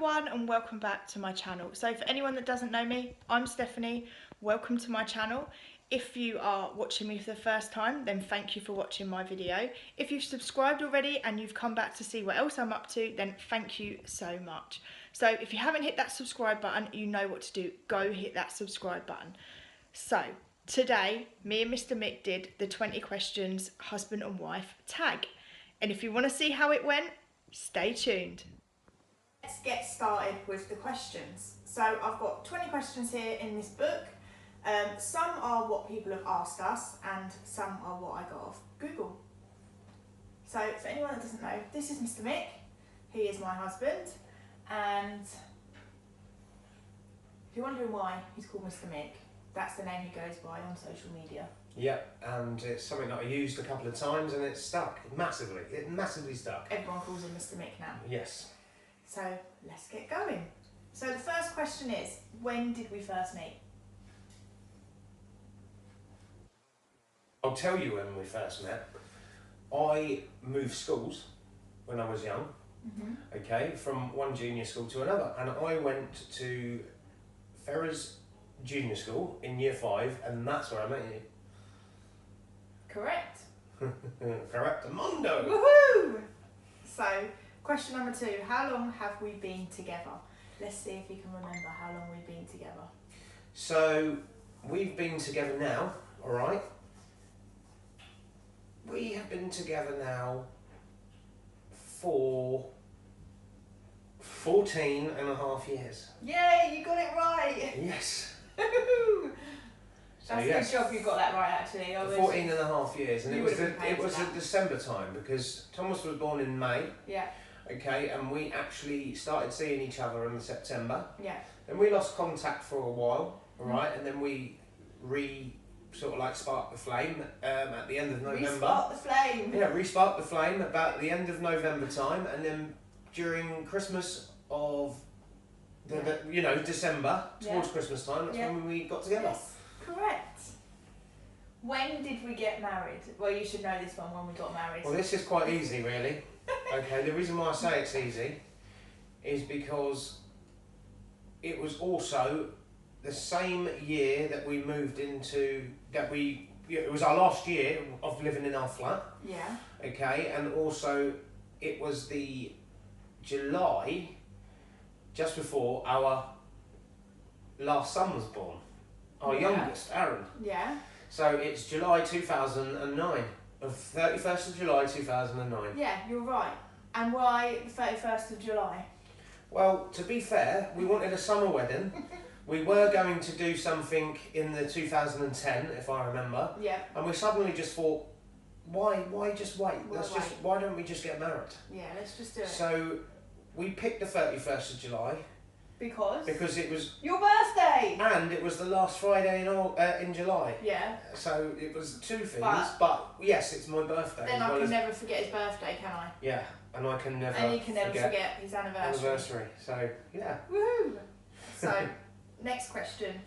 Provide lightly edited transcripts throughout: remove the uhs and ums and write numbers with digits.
everyone and welcome back to my channel. So for anyone that doesn't know me, I'm Stephanie. Welcome to my channel. If you are watching me for the first time, then thank you for watching my video. If you've subscribed already and you've come back to see what else I'm up to, then thank you so much. So if you haven't hit that subscribe button, you know what to do. Go hit that subscribe button. So today, me and Mr. Mick did the 20 questions husband and wife tag. And if you want to see how it went, stay tuned. Let's get started with the questions. So I've got 20 questions here in this book. Some are what people have asked us and some are what I got off Google. So for anyone that doesn't know, this is Mr. Mick. He is my husband, and if you're wondering why he's called Mr. Mick, that's the name he goes by on social media. Yep, and it's something that I used a couple of times and it's stuck massively. It massively stuck. Everyone calls him Mr. Mick now. Yes. So let's get going. So the first question is, when did we first meet? I'll tell you when we first met. I moved schools when I was young, okay, from one junior school to another, and I went to Ferrers Junior School in year 5, and that's where I met you. Correct. Correct, Mondo. Woohoo! So, question number 2, how long have we been together? Let's see if you can remember how long we've been together. So, we've been together now, alright? We have been together now for 14 and a half years. Yay, you got it right! Yes. That's a good job you got that right, actually. 14 and a half years, and You it was a December time because Thomas was born in May. Yeah. Okay, and we actually started seeing each other in September. Yeah. And we lost contact for a while, alright, and then we sparked the flame at the end of November. Respark the flame. Yeah, resparked the flame about the end of November time, and then during Christmas of December, towards Christmas time, that's when we got together. Yes, correct. When did we get married? Well, you should know this one, when we got married. Well, this is quite easy, really. Okay, the reason why I say it's easy is because it was also the same year that we moved into, it was our last year of living in our flat. Yeah. Okay, and also it was the July just before our last son was born, our youngest, Aaron. Yeah. So it's July 2009, of 31st of July 2009. Yeah, you're right. And why the 31st of July? Well, to be fair, we wanted a summer wedding. We were going to do something in the 2010, if I remember. Yeah. And we suddenly just thought, why just wait? Why don't we just get married? Yeah, let's just do it. So we picked the 31st of July. Because it was your birthday, and it was the last Friday in July. Yeah. So it was two things, but yes, it's my birthday. Then I can never forget his birthday, can I? Yeah, and I can never. And you can never forget his anniversary. So yeah. Woohoo! So next question: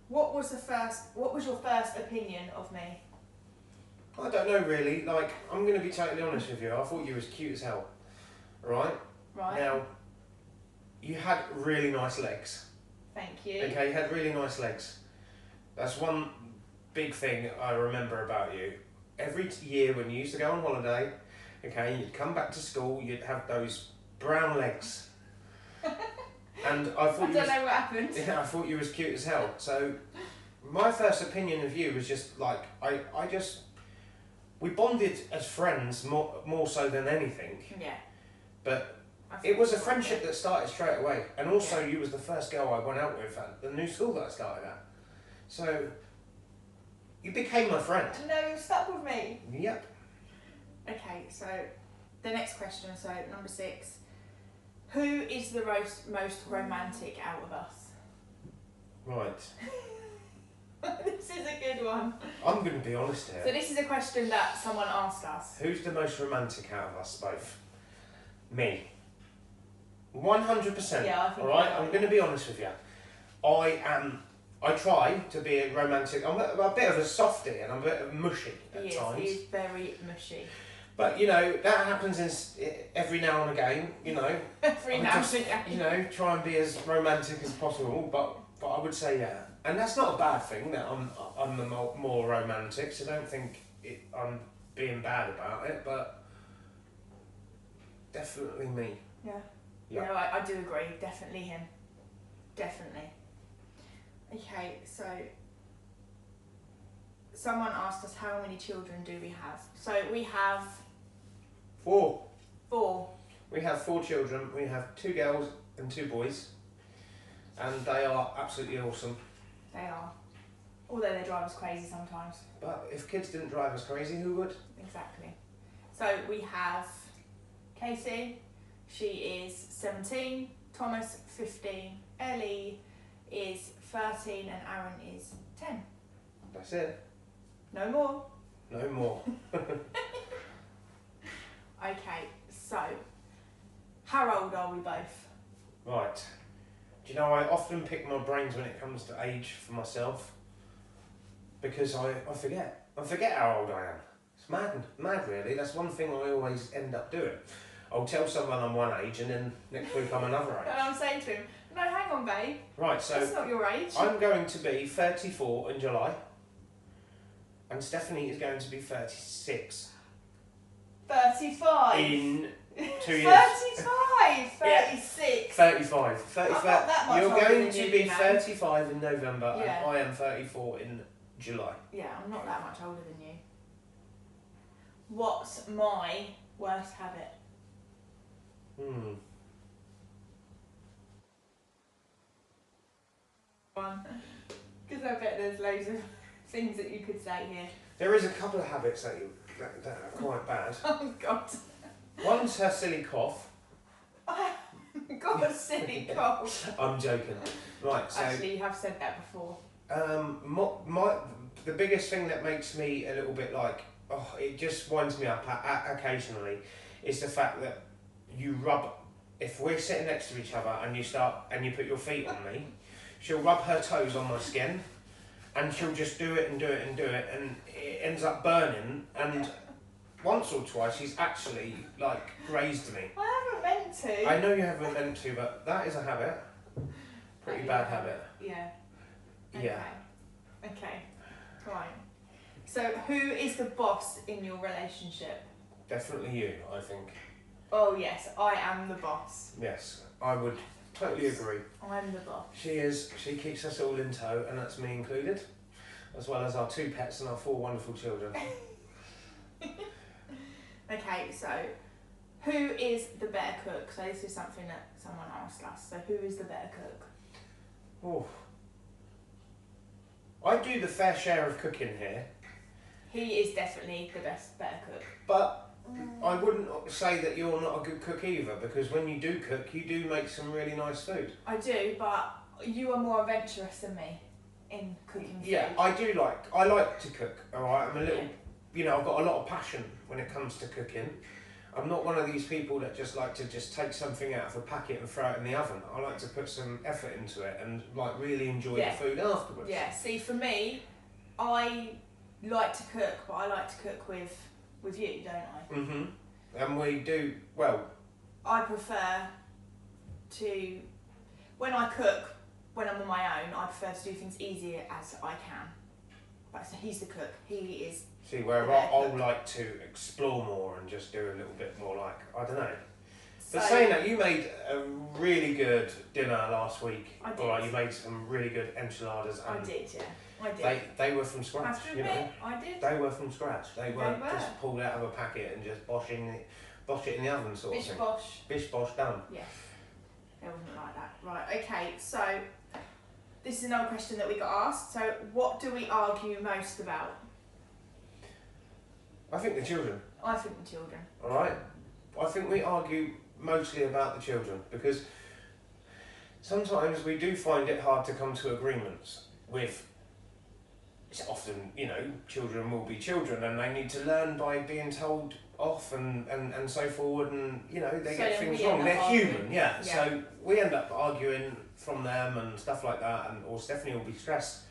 What was your first opinion of me? I don't know really. Like, I'm going to be totally honest with you. I thought you was cute as hell. Right. Right. Now, you had really nice legs. Thank you. Okay, you had really nice legs. That's one big thing I remember about you. Every year when you used to go on holiday, okay, you'd come back to school, you'd have those brown legs. And I thought I don't know what happened. Yeah, I thought you was cute as hell. So my first opinion of you was just like, we bonded as friends more so than anything. Yeah. But it was a friendship that started straight away, and also you was the first girl I went out with at the new school that I started at. So you became my friend. No, you're stuck with me. Yep. Okay, so the next question, so number 6. Who is the most romantic out of us? Right. This is a good one. I'm going to be honest here. So this is a question that someone asked us. Who's the most romantic out of us both? Me. 100%. Yeah, I think. Alright, I'm going to be honest with you. I try to be a romantic. I'm a bit of a softie and I'm a bit mushy at times. He is very mushy. But you know that happens every now and again. You know, Every now and again. you know, try and be as romantic as possible. But I would say yeah, and that's not a bad thing that I'm the more romantic. So don't think I'm being bad about it. But definitely me. Yeah. Yeah. No, I do agree. Definitely him. Definitely. Okay, so someone asked us how many children do we have. So we have 4. 4. We have 4 children. We have 2 girls and 2 boys, and they are absolutely awesome. They are. Although they drive us crazy sometimes. But if kids didn't drive us crazy, who would? Exactly. So we have Casey, she is 17, Thomas 15, Ellie is 13 and Aaron is 10. That's it. No more. No more. Okay, so how old are we both? Right. Do you know, I often pick my brains when it comes to age for myself because I forget. I forget how old I am. It's mad really. That's one thing I always end up doing. I'll tell someone I'm one age and then next week I'm another age. And I'm saying to him, no, hang on, babe. Right, so That's not your age. I'm going to be 34 in July and Stephanie is going to be 36. 35. In 2 years. 35. 36. 35. I'm not that much You're older going than to you, be you know. 35 in November Yeah. and I am 34 in July. Yeah, I'm not that much older than you. What's my worst habit? Because I bet there's loads of things that you could say here. There is a couple of habits that are quite bad. Oh, God. One's her silly cough. Got a silly cough. I'm joking. Right, so Actually, you have said that before. the biggest thing that makes me a little bit like, it just winds me up occasionally, is the fact that you rub. If we're sitting next to each other and you put your feet on me, she'll rub her toes on my skin, and she'll just do it and do it and do it, and it ends up burning. And once or twice, she's actually like grazed me. I haven't meant to. I know you haven't meant to, but that is a habit. Pretty bad habit. Yeah. Yeah. Okay. Right. So, who is the boss in your relationship? Definitely you, I think. Oh yes, I am the boss. Yes, I would totally agree. I'm the boss. She is. She keeps us all in tow, and that's me included, as well as our 2 pets and our 4 wonderful children. Okay, so who is the better cook? So this is something that someone asked us. So who is the better cook? Oh, I do the fair share of cooking here, He is definitely the better cook. but I wouldn't say that you're not a good cook either, because when you do cook, you do make some really nice food. I do, but you are more adventurous than me in cooking food. Yeah, I like to cook. All right, I'm a little, I've got a lot of passion when it comes to cooking. I'm not one of these people that just like to just take something out of a packet and throw it in the oven. I like to put some effort into it and like really enjoy the food afterwards. Yeah, see, for me, I like to cook, but I like to cook with you, don't I? Mm-hmm. And we do, well... I prefer to, when I cook, when I'm on my own, I prefer to do things easier as I can. But so he's the cook, he is... See, where I'll like to explore more and just do a little bit more like, I don't know. But saying that, you made a really good dinner last week. I did. Or you made some really good enchiladas. And I did, yeah. I did. They were from scratch, I have to admit, I did. They were from scratch. They weren't just pulled out of a packet and just bosh it in the oven sort of thing. Bish bosh. Bish bosh done. Yes. It wasn't like that. Right, okay, so this is another question that we got asked. So what do we argue most about? I think the children. I think the children. Alright? I think we argue mostly about the children because sometimes we do find it hard to come to agreements with. It's often, children will be children and they need to learn by being told off and so forward, and they get things wrong. They're human, yeah. So we end up arguing from them and stuff like that, or Stephanie will be stressed.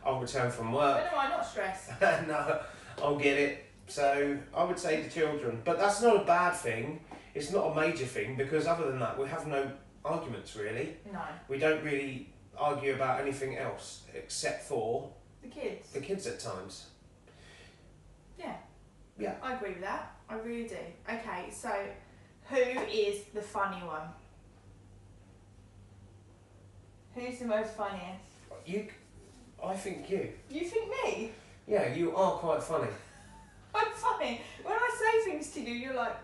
I'll return from work. When am I not stressed? No, I'll get it. So I would say the children, but that's not a bad thing. It's not a major thing because other than that, we have no arguments really. No. We don't really argue about anything else except for The kids. the kids at times. Yeah. Yeah. I agree with that. I really do. Okay, so who is the funny one? Who's the most funniest? I think you. You think me? Yeah, you are quite funny. I'm funny. When I say things to you, you're like,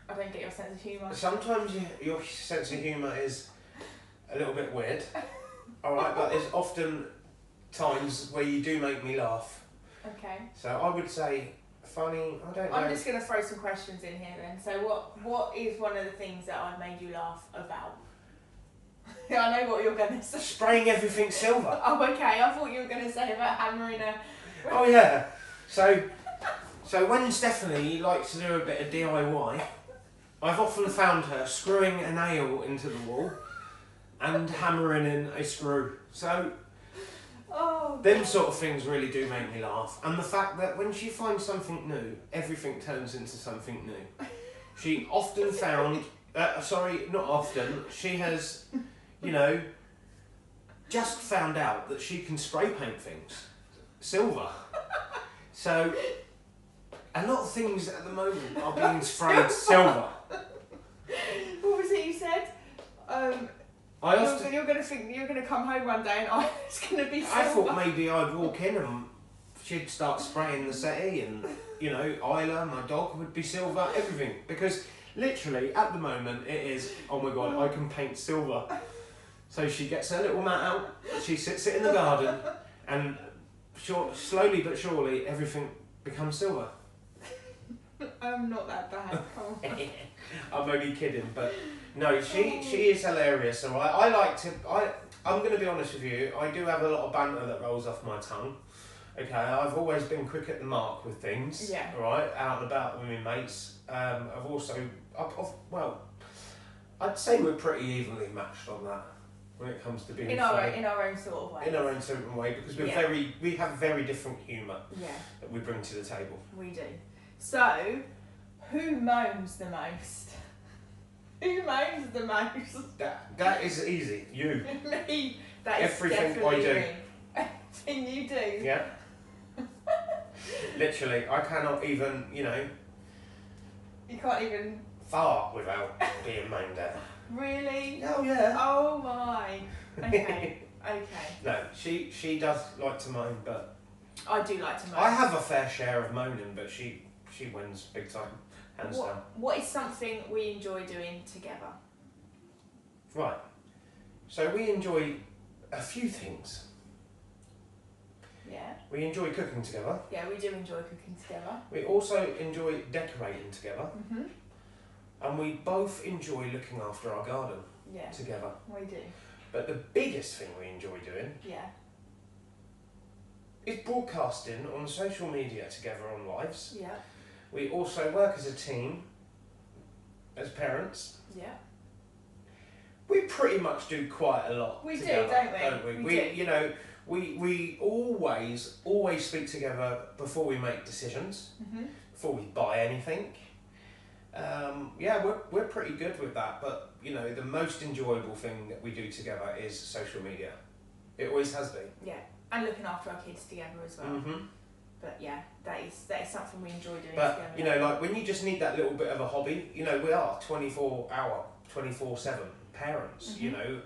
I don't get your sense of humour. Sometimes your sense of humour is a little bit weird. Alright, but there's often times where you do make me laugh. Okay. So I would say funny, I don't know. I'm just going to throw some questions in here then. So what is one of the things that I've made you laugh about? I know what you're going to say. Spraying everything silver. Oh, okay. I thought you were going to say about hammering a... Oh yeah. So when Stephanie likes to do a bit of DIY, I've often found her screwing a nail into the wall and hammering in a screw. So them sort of things really do make me laugh. And the fact that when she finds something new, everything turns into something new. She often found, not often, she has, just found out that she can spray paint things silver. So a lot of things at the moment are being sprayed silver. What was it you said? You're going to think you're going to come home one day and it's going to be silver. I thought maybe I'd walk in and she'd start spraying the settee and, Isla, my dog, would be silver, everything. Because literally at the moment it is, oh my God, I can paint silver. So she gets her little mat out, she sits it in the garden and slowly but surely everything becomes silver. I'm not that bad, come on. I'm only kidding, but no, she is hilarious. So I'm going to be honest with you, I do have a lot of banter that rolls off my tongue. Okay, I've always been quick at the mark with things. Yeah. Right, out and about with my mates. I'd say we're pretty evenly matched on that when it comes to being in our own sort of way. In our own certain way, because we have very different humour that we bring to the table. We do. So, who moans the most? Who moans the most? That is easy. You. Me. That is everything definitely I do. me. Everything you do. Yeah. Literally, I cannot even, You can't even... fart without being moaned at. Really? Oh yeah. Oh my. Okay. Okay. No, she does like to moan, but I do like to moan. I have a fair share of moaning, but she wins big time, hands down. What is something we enjoy doing together? Right. So we enjoy a few things. Yeah. We enjoy cooking together. Yeah, we do enjoy cooking together. We also enjoy decorating together. Mhm. And we both enjoy looking after our garden together. We do. But the biggest thing we enjoy doing is broadcasting on social media together on lives. Yeah. We also work as a team, as parents. Yeah. We pretty much do quite a lot We together, do, don't we? We do. We always speak together before we make decisions, before we buy anything. We're pretty good with that, but the most enjoyable thing that we do together is social media. It always has been. Yeah, and looking after our kids together as well. Mm-hmm. But yeah, that is something we enjoy doing But together. like when you just need that little bit of a hobby, we are 24/7 parents.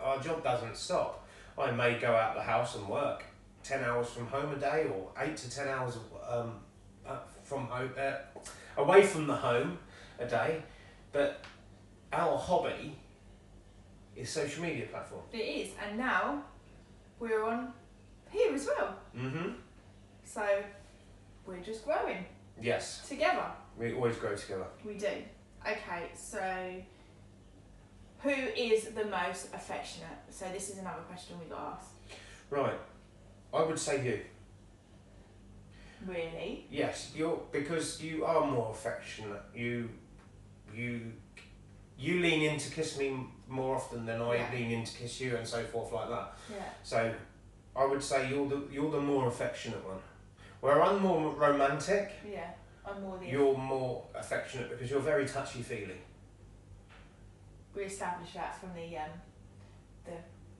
Our job doesn't stop. I may go out the house and work 10 hours from home a day, or 8 to 10 hours from home, away from the home a day, but our hobby is social media platform. It is, and now we're on here as well. Mm-hmm. So we're just growing. Yes. Together. We always grow together. We do. Okay, so who is the most affectionate? So this is another question we got asked. Right. I would say you. Really? Yes, because you are more affectionate. You lean in to kiss me more often than I lean in to kiss you, and so forth like that. Yeah. So I would say you're the more affectionate one. Where I'm more romantic. Yeah. I'm more the... You're more affectionate because you're very touchy-feely. We established that from the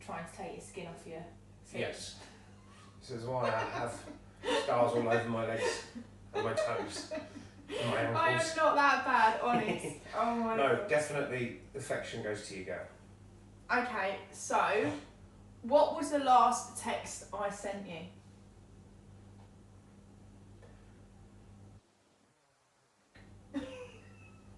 trying to take your skin off your feet. Yes. This is why I have scars all over my legs and my toes and my ankles. I am not that bad, honest. Oh my No, God. definitely affection goes to you, girl. Okay, so what was the last text I sent you?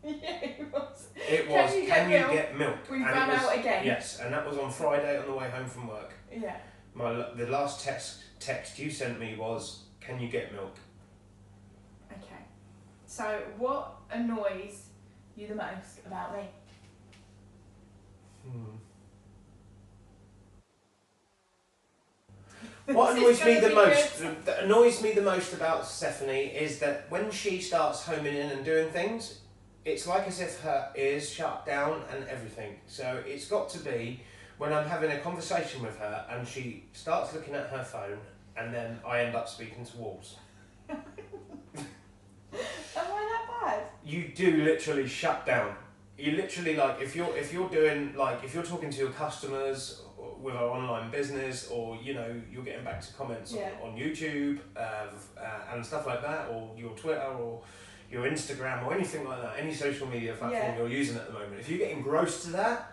Yeah, it was. It was, can you get milk? We And ran it was, out again. Yes, and that was on Friday on the way home from work. Yeah. The last text you sent me was, can you get milk? Okay. So what annoys you the most about me? What This is annoys me gonna the be most, good. that annoys me the most about Stephanie is that when she starts homing in and doing things, it's like as if her ears shut down and everything. So it's got to be when I'm having a conversation with her and she starts looking at her phone and then I end up speaking to walls. Am I that bad? You do literally shut down. You literally, like, if you're doing, like, if you're talking to your customers with our online business, or you know you're getting back to comments on YouTube and stuff like that, or your Twitter or your Instagram or anything like that, any social media platform you're using at the moment, if you get engrossed to that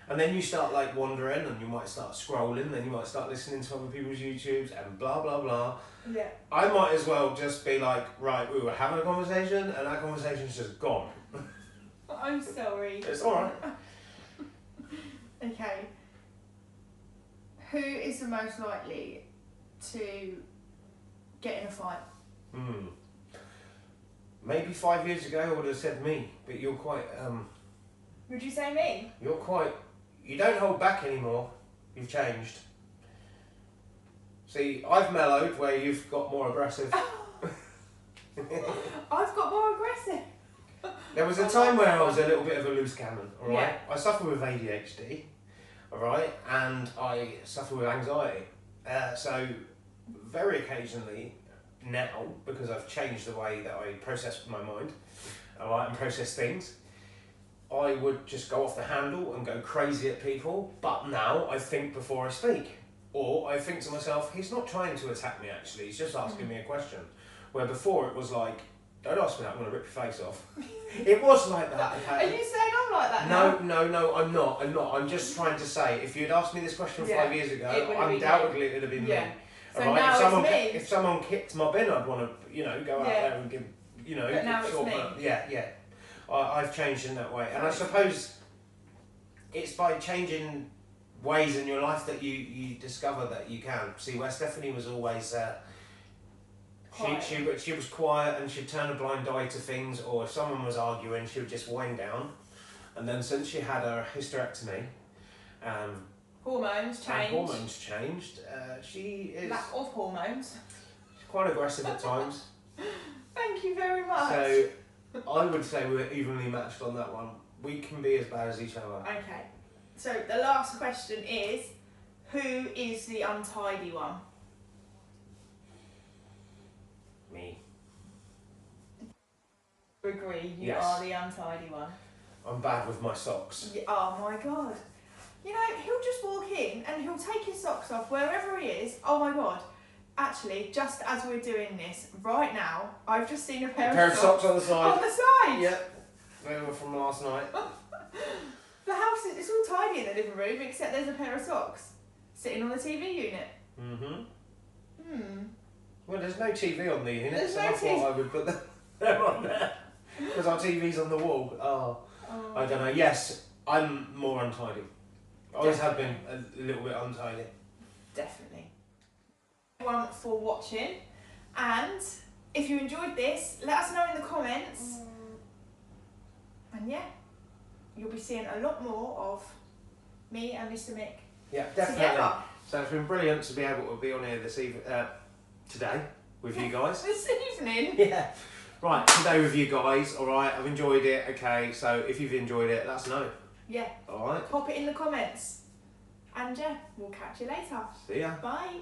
and then you start like wandering and you might start scrolling, then you might start listening to other people's YouTubes and blah blah blah, I might as well just be like, right, we were having a conversation and that conversation's just gone. I'm sorry. It's alright. Okay. Who is the most likely to get in a fight? Maybe 5 years ago I would have said me, but you're quite Would you say me? you don't hold back anymore. You've changed. See, I've mellowed where you've got more aggressive. I've got more aggressive. There was a time where I was a little bit of a loose cannon, alright? Yeah. I suffer with ADHD, alright? And I suffer with anxiety. So, very occasionally now, because I've changed the way that I process my mind, alright, and process things, I would just go off the handle and go crazy at people, but now I think before I speak. Or I think to myself, he's not trying to attack me actually, he's just asking me a question. Where before it was like, don't ask me that, I'm going to rip your face off. It was like that, okay? Are you saying I'm like that now? No, I'm not. I'm just trying to say, if you'd asked me this question 5 years ago, undoubtedly it would have been me. So right? now it's me. If someone kicked my bin, I'd want to, go out there and give, But now it's me. Yeah. I've changed in that way. And I suppose it's by changing ways in your life that you discover that you can. See, where Stephanie was always... She was quiet and she'd turn a blind eye to things, or if someone was arguing, she would just wind down. And then since she had her hysterectomy, hormones changed. She is lack of hormones. She's quite aggressive at times. Thank you very much. So I would say we're evenly matched on that one. We can be as bad as each other. Okay. So the last question is, who is the untidy one? Me. Agree, you Yes. are the untidy one. I'm bad with my socks. Yeah, oh my God. You know, he'll just walk in and he'll take his socks off wherever he is. Oh my God. Actually, just as we're doing this, right now, I've just seen a pair of socks on the side. On the side? Yep. They were from last night. The house, it's all tidy in the living room, except there's a pair of socks sitting on the TV unit. Well, there's no TV on the unit, There's so no I thought I would put them on there. Because our TV's on the wall. Oh, I don't know. Yes, I'm more untidy. I always have been a little bit untidy. Definitely. Everyone for watching, and if you enjoyed this, let us know in the comments. And yeah, you'll be seeing a lot more of me and Mr. Mick. Yeah, definitely. Together. So it's been brilliant to be able to be on here this evening, today with you guys. This evening. Yeah. Right, today with you guys. All right, I've enjoyed it. Okay, so if you've enjoyed it, let us know. Yeah. All right. Pop it in the comments. And yeah, we'll catch you later. See ya. Bye.